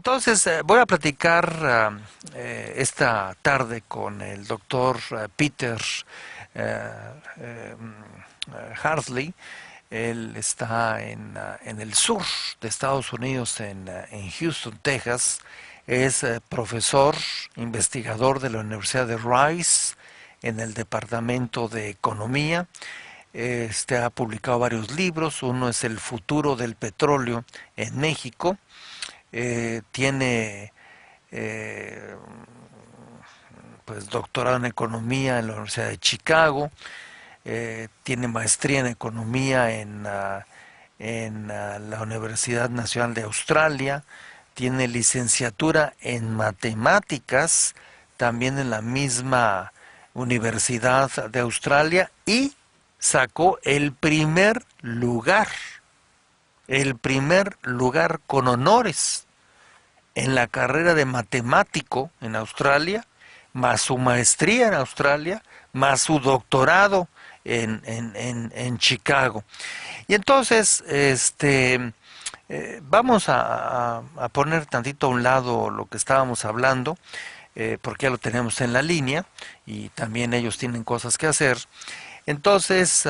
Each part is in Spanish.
Entonces, voy a platicar esta tarde con el doctor Peter eh, eh, Hartley. Él está en el sur de Estados Unidos, en Houston, Texas. Es profesor, investigador de la Universidad de Rice en el Departamento de Economía. Ha publicado varios libros. Uno es El futuro del petróleo en México. Tiene pues doctorado en economía en la Universidad de Chicago. Tiene maestría en economía en la Universidad Nacional de Australia. Tiene licenciatura en matemáticas también en la misma Universidad de Australia, y sacó el primer lugar con honores en la carrera de matemático en Australia, más su maestría en Australia, más su doctorado en Chicago. Y entonces, vamos a poner tantito a un lado lo que estábamos hablando, porque ya lo tenemos en la línea y también ellos tienen cosas que hacer. Entonces,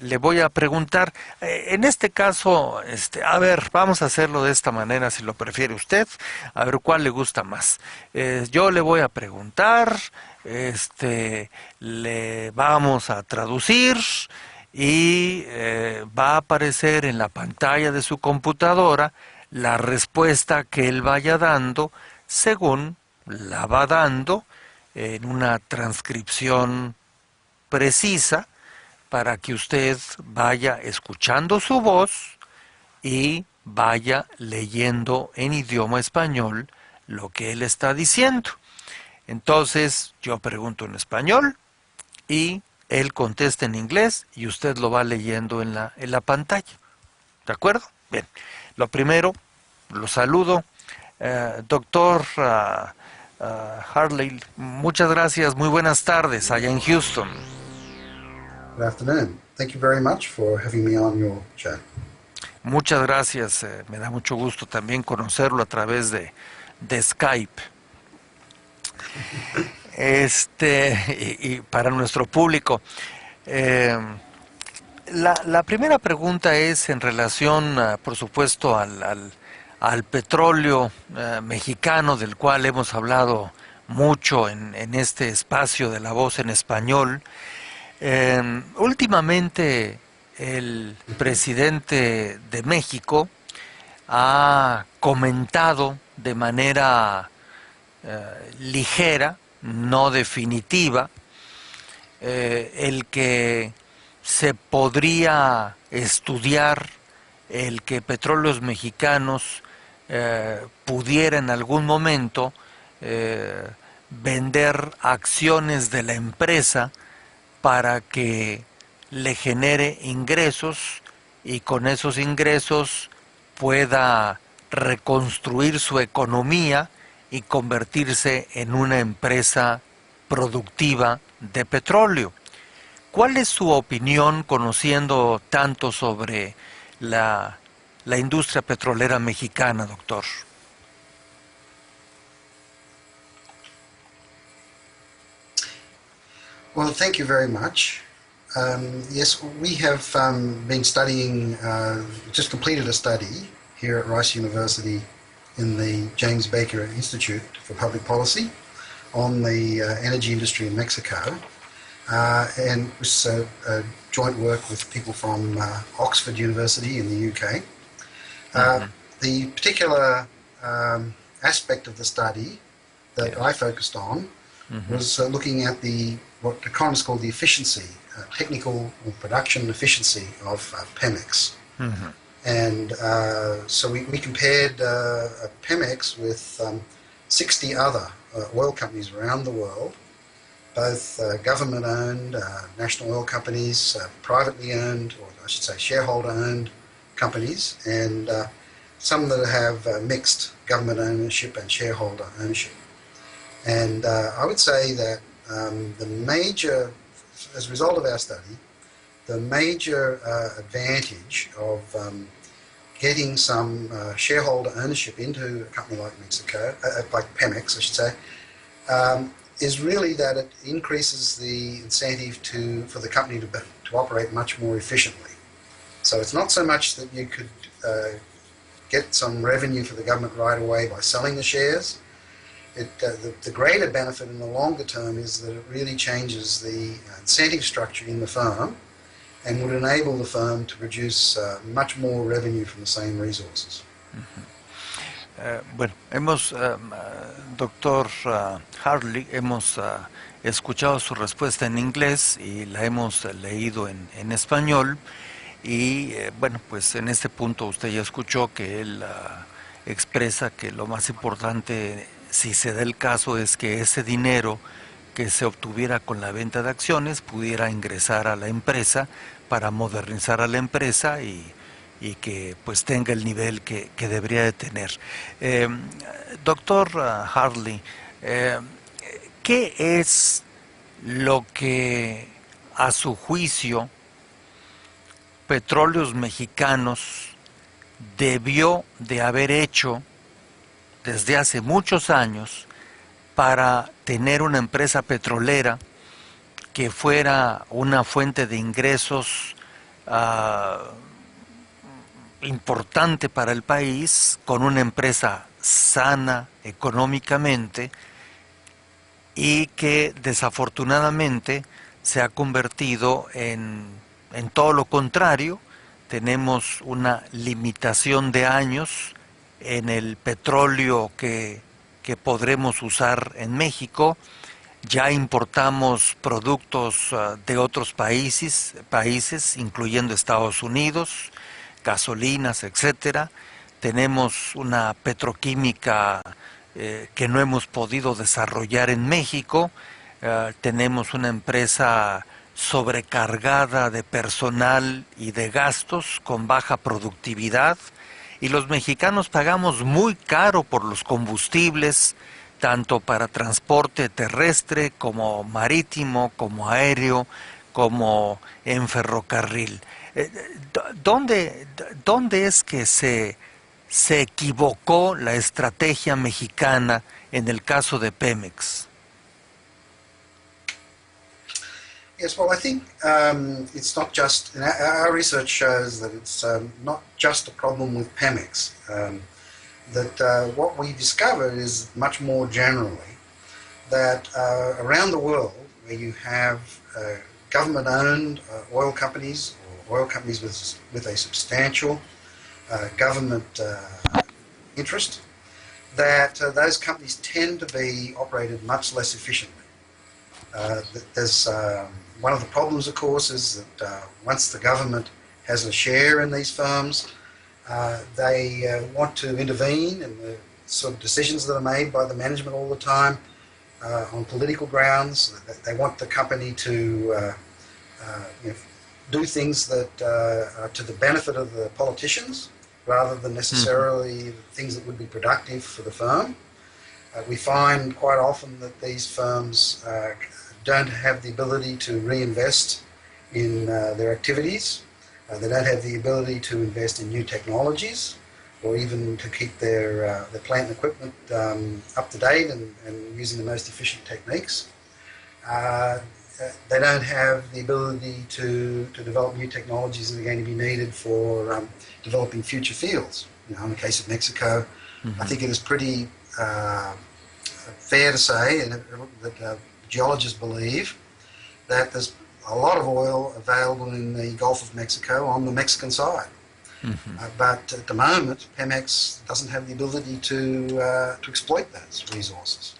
le voy a preguntar, en este caso, a ver, vamos a hacerlo de esta manera, si lo prefiere usted, a ver cuál le gusta más. Yo le voy a preguntar, le vamos a traducir y va a aparecer en la pantalla de su computadora la respuesta que él vaya dando, según la va dando en una transcripción precisa, para que usted vaya escuchando su voz y vaya leyendo en idioma español lo que él está diciendo. Entonces yo pregunto en español y él contesta en inglés y usted lo va leyendo en la pantalla. ¿De acuerdo? Bien. Lo primero, lo saludo. Doctor Hartley, muchas gracias. Muy buenas tardes allá en Houston. Good afternoon. Thank you very much for having me on your show. Muchas gracias. Me da mucho gusto también conocerlo a través de Skype. Y para nuestro público, la primera pregunta es en relación, por supuesto, al petróleo mexicano, del cual hemos hablado mucho en este espacio de La Voz en Español. Últimamente el presidente de México ha comentado de manera ligera, no definitiva, el que se podría estudiar el que Petróleos Mexicanos pudiera en algún momento vender acciones de la empresa para que le genere ingresos y con esos ingresos pueda reconstruir su economía y convertirse en una empresa productiva de petróleo. ¿Cuál es su opinión, conociendo tanto sobre la industria petrolera mexicana, doctor? Well, thank you very much. Yes, we have been studying, just completed a study here at Rice University in the James Baker Institute for Public Policy on the energy industry in Mexico. And it was a joint work with people from Oxford University in the UK. The particular aspect of the study that I focused on was looking at what economists call the efficiency, technical or production efficiency of Pemex. And so we compared Pemex with 60 other oil companies around the world, both government-owned, national oil companies, privately owned, or I should say shareholder-owned companies, and some that have mixed government ownership and shareholder ownership. And I would say that the major, as a result of our study, the major advantage of getting some shareholder ownership into a company like like Pemex, I should say, is really that it increases the incentive for the company to operate much more efficiently. So it's not so much that you could get some revenue for the government right away by selling the shares. The greater benefit in the longer term is that it really changes the incentive structure in the firm and would enable the firm to produce much more revenue from the same resources. Bueno, doctor Hartley, hemos escuchado su respuesta en inglés y la hemos leído en español. Y bueno, pues en este punto usted ya escuchó que él expresa que lo más importante, si se da el caso, es que ese dinero que se obtuviera con la venta de acciones pudiera ingresar a la empresa para modernizar a la empresa y que pues tenga el nivel que debería de tener. Doctor Hartley, ¿qué es lo que a su juicio Petróleos Mexicanos debió de haber hecho desde hace muchos años para tener una empresa petrolera que fuera una fuente de ingresos importante para el país, con una empresa sana económicamente y que desafortunadamente se ha convertido en todo lo contrario? Tenemos una limitación de años en el petróleo que podremos usar en México. Ya importamos productos de otros países, incluyendo Estados Unidos, gasolinas, etcétera. Tenemos una petroquímica que no hemos podido desarrollar en México. Tenemos una empresa sobrecargada de personal y de gastos, con baja productividad, y los mexicanos pagamos muy caro por los combustibles, tanto para transporte terrestre como marítimo, como aéreo, como en ferrocarril. ¿Dónde es que se equivocó la estrategia mexicana en el caso de Pemex? Yes, well, I think it's not just, our research shows that it's not just a problem with Pemex. That what we discovered is much more generally that around the world, where you have government-owned oil companies or oil companies with a substantial government interest, that those companies tend to be operated much less efficiently. There's one of the problems, of course, is that once the government has a share in these firms, they want to intervene in the sort of decisions that are made by the management all the time on political grounds. They want the company to do things that are to the benefit of the politicians rather than necessarily things that would be productive for the firm. We find quite often that these firms don't have the ability to reinvest in their activities. They don't have the ability to invest in new technologies or even to keep their plant and equipment up to date and using the most efficient techniques. They don't have the ability to develop new technologies that are going to be needed for developing future fields. In the case of Mexico, I think it is pretty fair to say that geologists believe that there's a lot of oil available in the Gulf of Mexico on the Mexican side. But at the moment, Pemex doesn't have the ability to exploit those resources.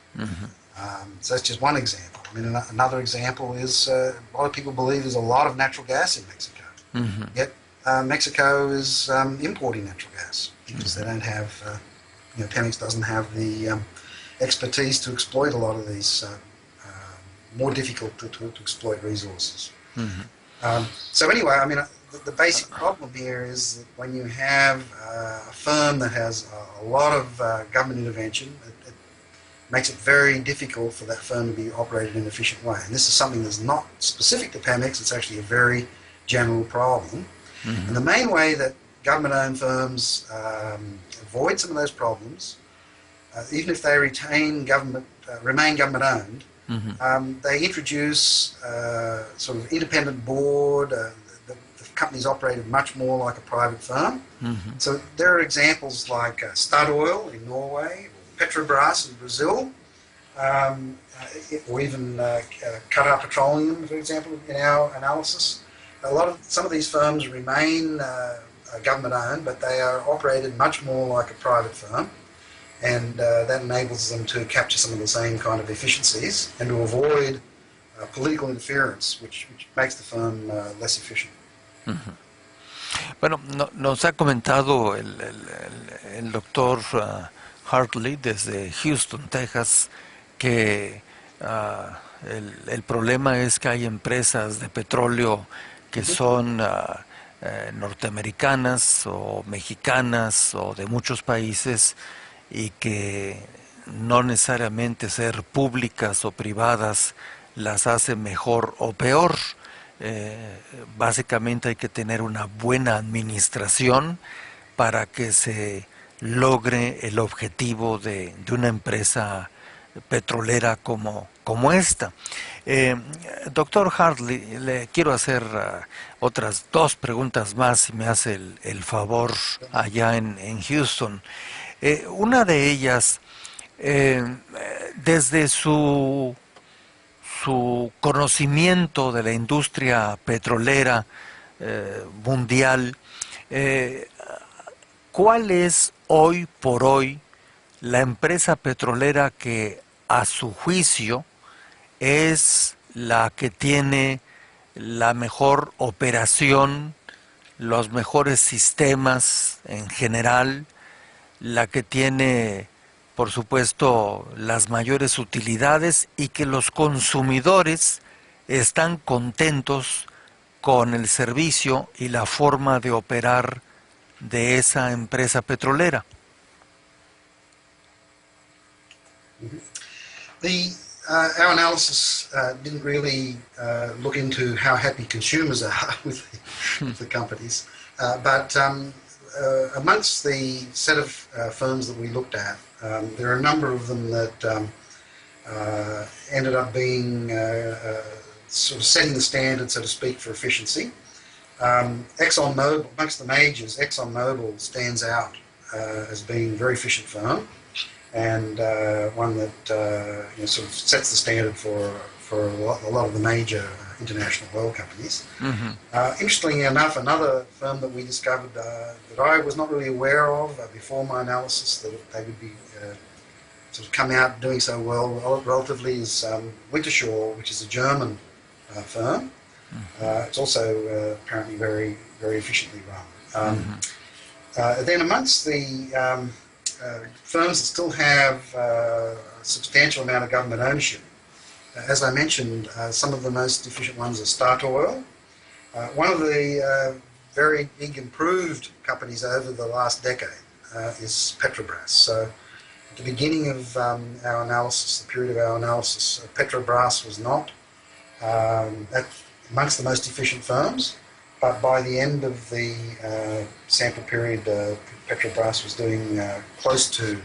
So that's just one example. I mean, another example is a lot of people believe there's a lot of natural gas in Mexico. Yet Mexico is importing natural gas because they don't have, Pemex doesn't have the expertise to exploit a lot of these more difficult to exploit resources. So anyway, I mean, the basic problem here is that when you have a firm that has a lot of government intervention, it makes it very difficult for that firm to be operated in an efficient way. And this is something that's not specific to Pemex, it's actually a very general problem. And the main way that government-owned firms avoid some of those problems, even if they remain government-owned, they introduce sort of independent board. The company's operated much more like a private firm. So there are examples like Statoil in Norway, Petrobras in Brazil, or even Qatar Petroleum, for example, in our analysis. Some of these firms remain government-owned, but they are operated much more like a private firm, and that enables them to capture some of the same kind of efficiencies and to avoid political interference, which makes the firm less efficient. Bueno, nos ha comentado el doctor Hartley desde Houston, Texas, que el problema es que hay empresas de petróleo que son norteamericanas o mexicanas o de muchos países y que no necesariamente ser públicas o privadas las hace mejor o peor. Básicamente hay que tener una buena administración para que se logre el objetivo de una empresa petrolera como esta. Doctor Hartley, le quiero hacer otras dos preguntas más, si me hace el favor, allá en Houston. Una de ellas, desde su conocimiento de la industria petrolera mundial, ¿cuál es hoy por hoy la empresa petrolera que a su juicio es la que tiene la mejor operación, los mejores sistemas en general, la que tiene, por supuesto, las mayores utilidades y que los consumidores están contentos con el servicio y la forma de operar de esa empresa petrolera? Our analysis didn't really look into how happy consumers are with the companies, but amongst the set of firms that we looked at, there are a number of them that ended up being sort of setting the standard, so to speak, for efficiency. ExxonMobil, amongst the majors, ExxonMobil stands out as being a very efficient firm, and one that sort of sets the standard for a lot of the major international oil companies. Interestingly enough, another firm that we discovered that I was not really aware of before my analysis, that they would be sort of come out doing so well relatively, is Wintershall, which is a German firm. It's also apparently very, very efficiently run. Then amongst the firms that still have a substantial amount of government ownership, as I mentioned, some of the most efficient ones are Statoil. One of the very big improved companies over the last decade is Petrobras. So at the beginning of our analysis, the period of our analysis, Petrobras was not amongst the most efficient firms, but by the end of the sample period, Petrobras was doing close to,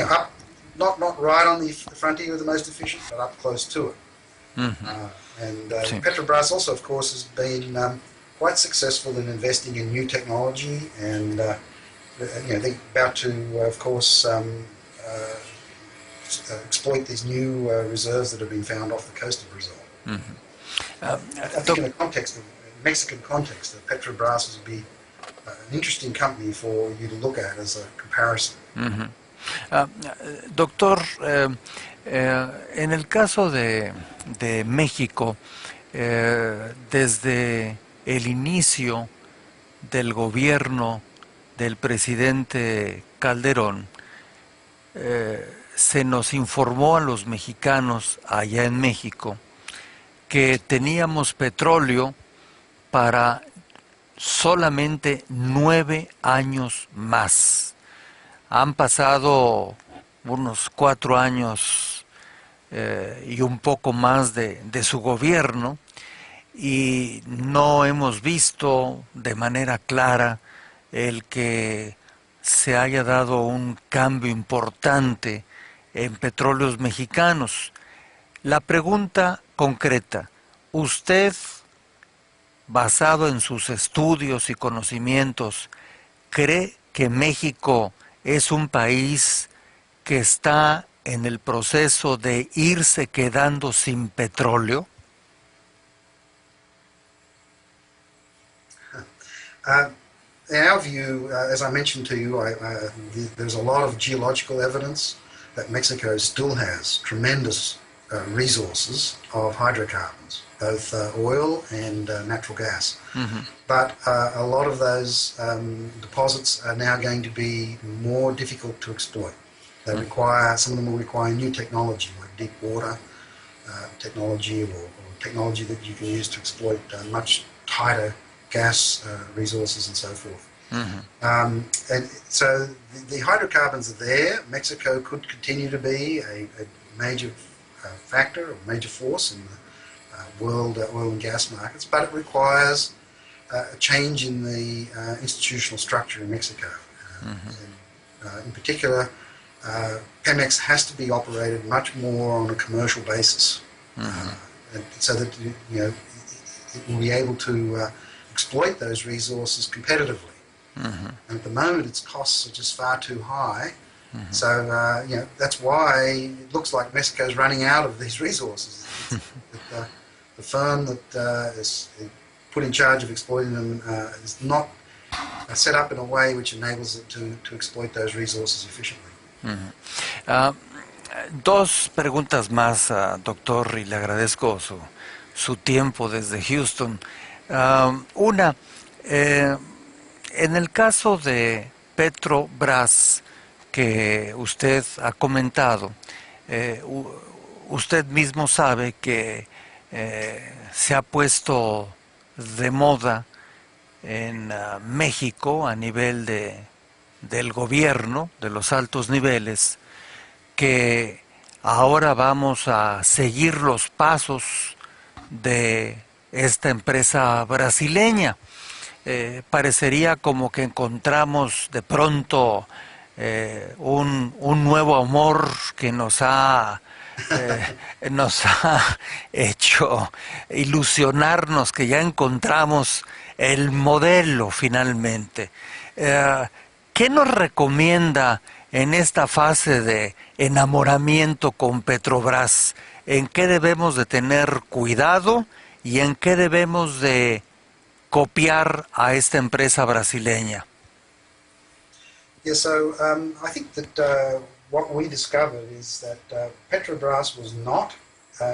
up, not right on the frontier of the most efficient, but up close to it. Petrobras also, of course, has been quite successful in investing in new technology, and they're about to, of course, exploit these new reserves that have been found off the coast of Brazil. I think in the context of Mexican context, Petrobras would be an interesting company for you to look at as a comparison. Doctor, en el caso de México, desde el inicio del gobierno del presidente Calderón, se nos informó a los mexicanos allá en México que teníamos petróleo para solamente 9 años más. Han pasado unos 4 años y un poco más de su gobierno, y no hemos visto de manera clara el que se haya dado un cambio importante en petróleos mexicanos. La pregunta concreta, ¿usted, basado en sus estudios y conocimientos, cree que México es un país que está en el proceso de irse quedando sin petróleo? In our view, as I mentioned to you, there's a lot of geological evidence that Mexico still has tremendous resources of hydrocarbons, both oil and natural gas. Mm-hmm. But a lot of those deposits are now going to be more difficult to exploit. They require, some of them will require new technology, like deep water technology, or technology that you can use to exploit much tighter gas resources and so forth. Mm-hmm. And so the hydrocarbons are there. Mexico could continue to be a major factor, a major force in the world oil and gas markets, but it requires a change in the institutional structure in Mexico. In particular, Pemex has to be operated much more on a commercial basis, and so that it will be able to exploit those resources competitively. And at the moment, its costs are just far too high. So that's why it looks like Mexico is running out of these resources. The firm that is put in charge of exploiting them is not set up in a way which enables it to exploit those resources efficiently. Dos preguntas más, doctor, y le agradezco su tiempo desde Houston. Una, en el caso de Petrobras, que usted ha comentado, usted mismo sabe que se ha puesto de moda en México a nivel del gobierno, de los altos niveles, que ahora vamos a seguir los pasos de esta empresa brasileña. Parecería como que encontramos de pronto un nuevo amor que nos ha hecho ilusionarnos que ya encontramos el modelo finalmente. ¿Qué nos recomienda en esta fase de enamoramiento con Petrobras? ¿En qué debemos de tener cuidado y en qué debemos de copiar a esta empresa brasileña? Yeah, so I think that what we discovered is that Petrobras was not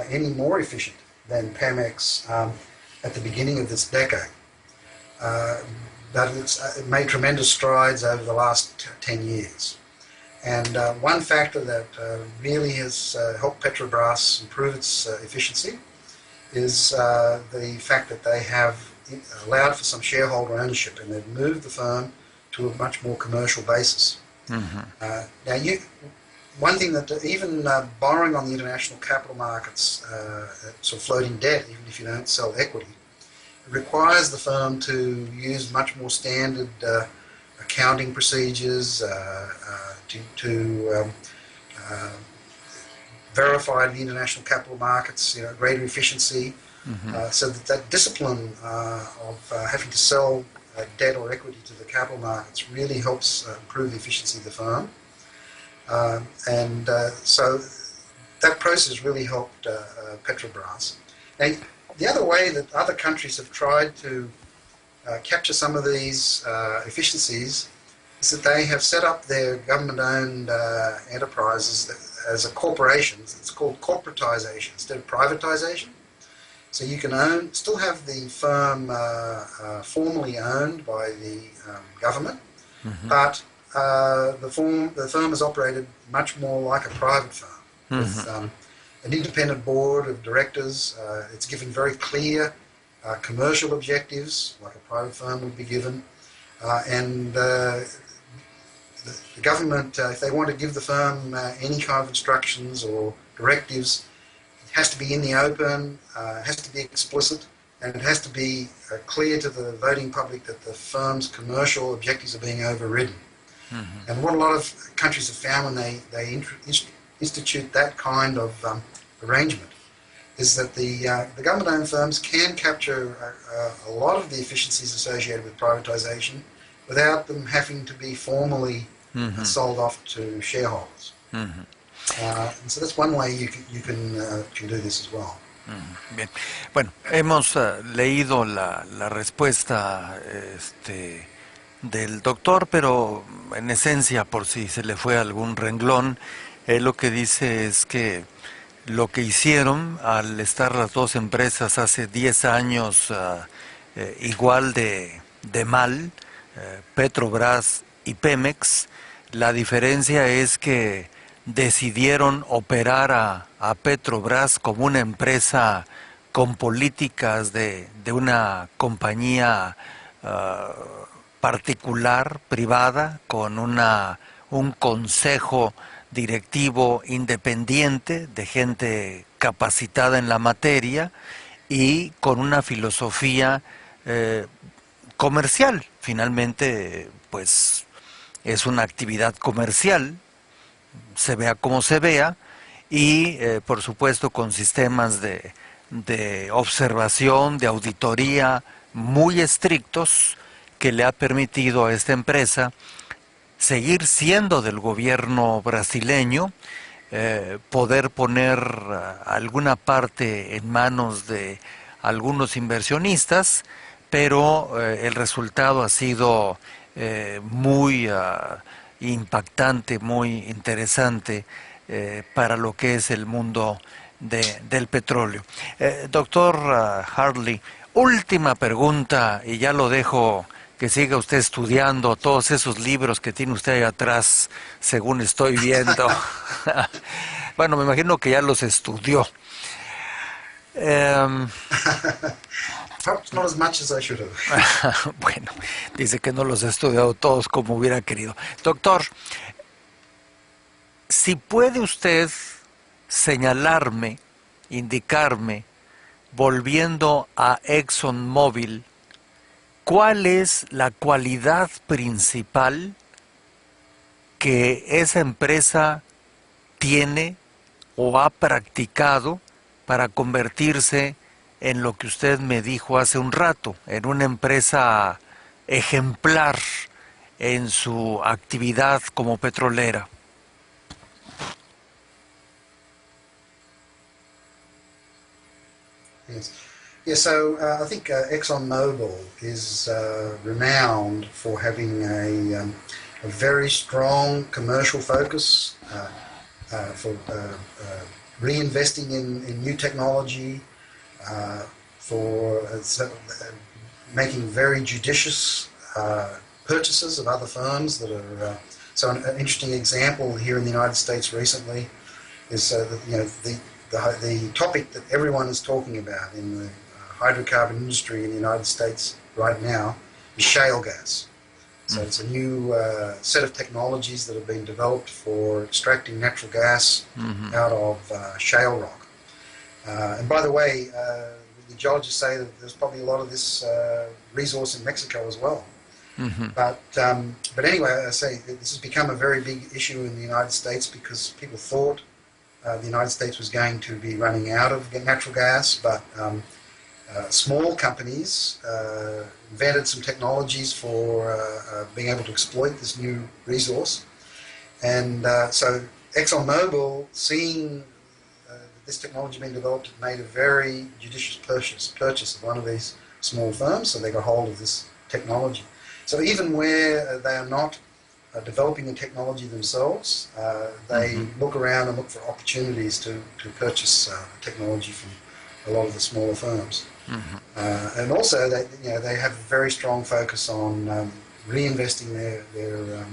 any more efficient than Pemex at the beginning of this decade. But it made tremendous strides over the last 10 years. And one factor that really has helped Petrobras improve its efficiency is the fact that they have allowed for some shareholder ownership, and they've moved the firm to a much more commercial basis. Now, one thing that even borrowing on the international capital markets, so floating debt, even if you don't sell equity, requires the firm to use much more standard accounting procedures to verify the international capital markets, greater efficiency, so that discipline of having to sell debt or equity to the capital markets really helps improve the efficiency of the firm. So that process really helped Petrobras. And the other way that other countries have tried to capture some of these efficiencies is that they have set up their government-owned enterprises as a corporation. It's called corporatization instead of privatization. So you can still have the firm formally owned by the government, but the firm is operated much more like a private firm with an independent board of directors. It's given very clear commercial objectives, like a private firm would be given, and the government, if they want to give the firm any kind of instructions or directives, it has to be in the open, it has to be explicit, and it has to be clear to the voting public that the firm's commercial objectives are being overridden. Mm-hmm. And what a lot of countries have found when they institute that kind of arrangement is that the government-owned firms can capture a lot of the efficiencies associated with privatisation without them having to be formally sold off to shareholders. Mm-hmm. And so that's one way you can do this as well. Bien, bueno, hemos leído la respuesta del doctor, pero en esencia, por si se le fue algún renglón, él lo que dice es que lo que hicieron al estar las dos empresas hace 10 años igual de mal, Petrobras y Pemex, la diferencia es que decidieron operar a Petrobras como una empresa con políticas de una compañía particular, privada, con un consejo directivo independiente de gente capacitada en la materia y con una filosofía comercial. Finalmente, pues es una actividad comercial, se vea como se vea, y por supuesto con sistemas de observación, de auditoría muy estrictos que le ha permitido a esta empresa seguir siendo del gobierno brasileño, poder poner alguna parte en manos de algunos inversionistas, pero el resultado ha sido muy impactante, muy interesante para lo que es el mundo del petróleo. Doctor Hartley, última pregunta, y ya lo dejo que siga usted estudiando todos esos libros que tiene usted ahí atrás, según estoy viendo. Bueno, me imagino que ya los estudió. Not as much as I should have. Bueno, dice que no los ha estudiado todos como hubiera querido. Doctor, si puede usted señalarme, indicarme, volviendo a ExxonMobil, ¿cuál es la cualidad principal que esa empresa tiene o ha practicado para convertirse en lo que usted me dijo hace un rato, en una empresa ejemplar en su actividad como petrolera? Yes. Yeah, so I think ExxonMobil is renowned for having a very strong commercial focus, for reinvesting in new technology, for making very judicious purchases of other firms that are. So an interesting example here in the United States recently is the topic that everyone is talking about in the hydrocarbon industry in the United States right now is shale gas. So it's a new set of technologies that have been developed for extracting natural gas out of shale rock. And by the way, the geologists say that there's probably a lot of this resource in Mexico as well. But anyway, I say this has become a very big issue in the United States because people thought the United States was going to be running out of natural gas, but small companies invented some technologies for being able to exploit this new resource. And so ExxonMobil, seeing this technology being developed, made a very judicious purchase of one of these small firms, so they got hold of this technology. So even where they are not developing the technology themselves, they look around and look for opportunities to purchase technology from a lot of the smaller firms. And also they have a very strong focus on reinvesting their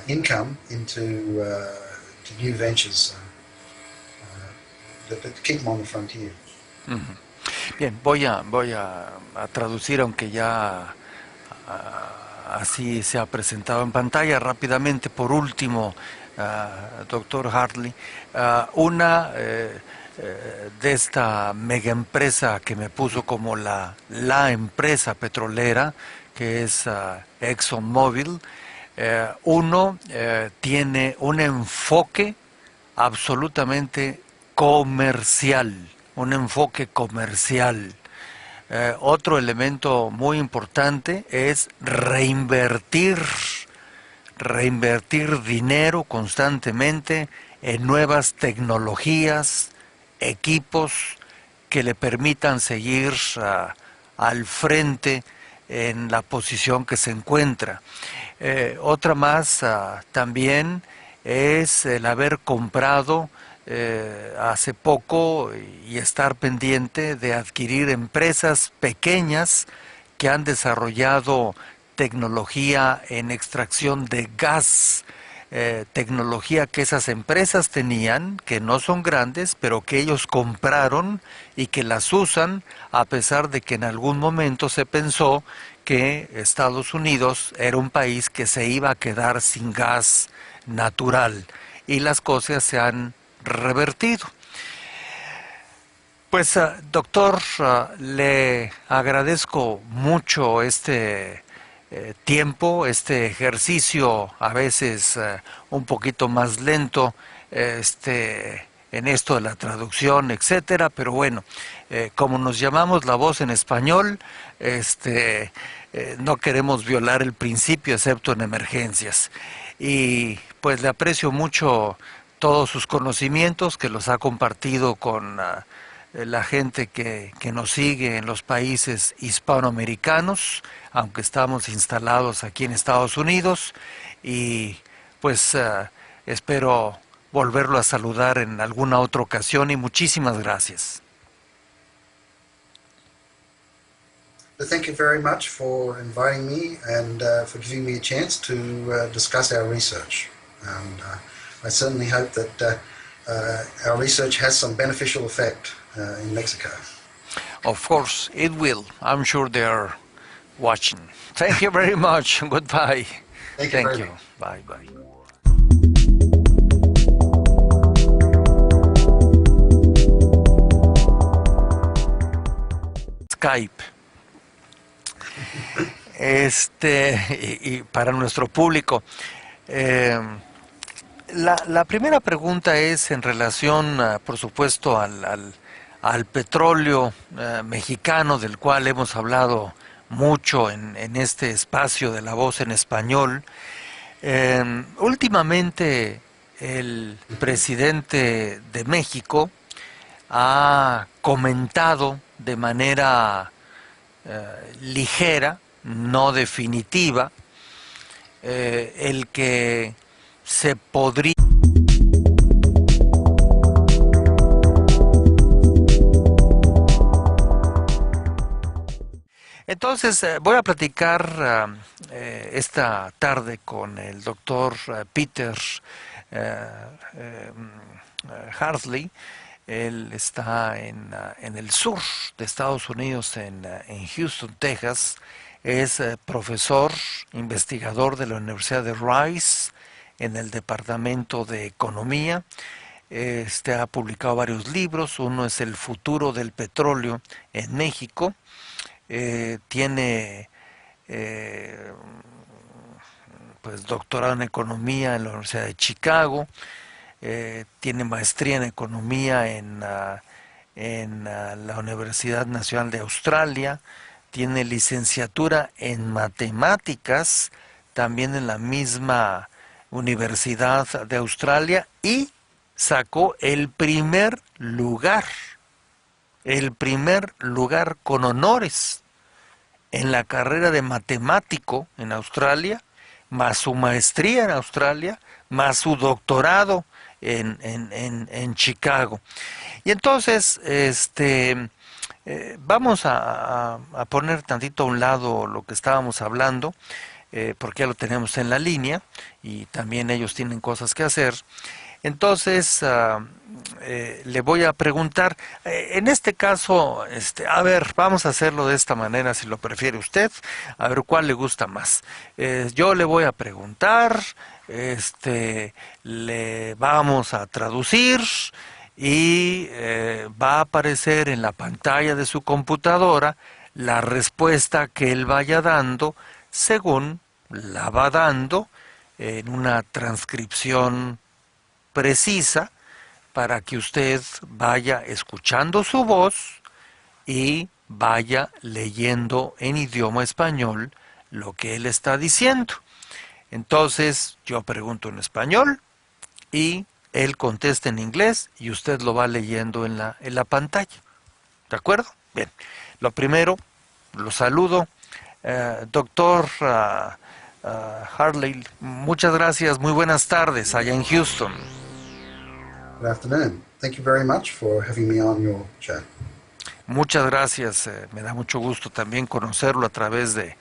income into to new ventures that keep them on the frontier. Bien, voy a traducir, aunque ya así se ha presentado en pantalla rápidamente. Por último, doctor Hartley, de esta mega empresa que me puso como la empresa petrolera, que es ExxonMobil. Uno tiene un enfoque absolutamente comercial, un enfoque comercial. Otro elemento muy importante es reinvertir dinero constantemente en nuevas tecnologías, equipos que le permitan seguir al frente en la posición que se encuentra. Otra más también es el haber comprado hace poco y estar pendiente de adquirir empresas pequeñas que han desarrollado tecnología en extracción de gas, tecnología que esas empresas tenían, que no son grandes, pero que ellos compraron y que las usan, a pesar de que en algún momento se pensó que Estados Unidos era un país que se iba a quedar sin gas natural, y las cosas se han revertido. Pues, doctor, le agradezco mucho este tiempo, este ejercicio, a veces un poquito más lento, en esto de la traducción, etcétera, pero bueno, como nos llamamos La Voz en Español, no queremos violar el principio excepto en emergencias. Y pues le aprecio mucho todos sus conocimientos que los ha compartido con la gente que nos sigue en los países hispanoamericanos, aunque estamos instalados aquí en Estados Unidos, y pues espero volverlo a saludar en alguna otra ocasión, y muchísimas gracias. Thank you very much for inviting me and for giving me a chance to discuss our research. And I certainly hope that our research has some beneficial effect in Mexico. Of course, it will. I'm sure they are watching. Thank you very much. Goodbye. Thank you. Bye bye. Skype. Y para nuestro público, la primera pregunta es en relación, por supuesto, al petróleo mexicano, del cual hemos hablado mucho en este espacio de La Voz en Español. Últimamente, el presidente de México ha comentado de manera ligera, no definitiva, el que se podría. Entonces, voy a platicar esta tarde con el doctor Peter Hartley. Él está en el sur de Estados Unidos, en Houston, Texas. Es profesor, investigador de la Universidad de Rice en el Departamento de Economía. Ha publicado varios libros. Uno es El futuro del petróleo en México. Tiene pues doctorado en Economía en la Universidad de Chicago. Tiene maestría en Economía en la Universidad Nacional de Australia. Tiene licenciatura en Matemáticas, también en la misma Universidad de Australia, y sacó el primer lugar con honores en la carrera de matemático en Australia, más su maestría en Australia, más su doctorado en Chicago. Y entonces, vamos a poner tantito a un lado lo que estábamos hablando, porque ya lo tenemos en la línea y también ellos tienen cosas que hacer. Entonces, le voy a preguntar, en este caso, a ver, vamos a hacerlo de esta manera, si lo prefiere usted, a ver cuál le gusta más. Yo le voy a preguntar, le vamos a traducir, y va a aparecer en la pantalla de su computadora la respuesta que él vaya dando según la va dando en una transcripción precisa para que usted vaya escuchando su voz y vaya leyendo en idioma español lo que él está diciendo. Entonces yo pregunto en español y él contesta en inglés y usted lo va leyendo en la pantalla. ¿De acuerdo? Bien. Lo primero, lo saludo. Doctor Hartley, muchas gracias. Muy buenas tardes allá en Houston. Good afternoon. Thank you very much for having me on your show. Muchas gracias. Me da mucho gusto también conocerlo a través de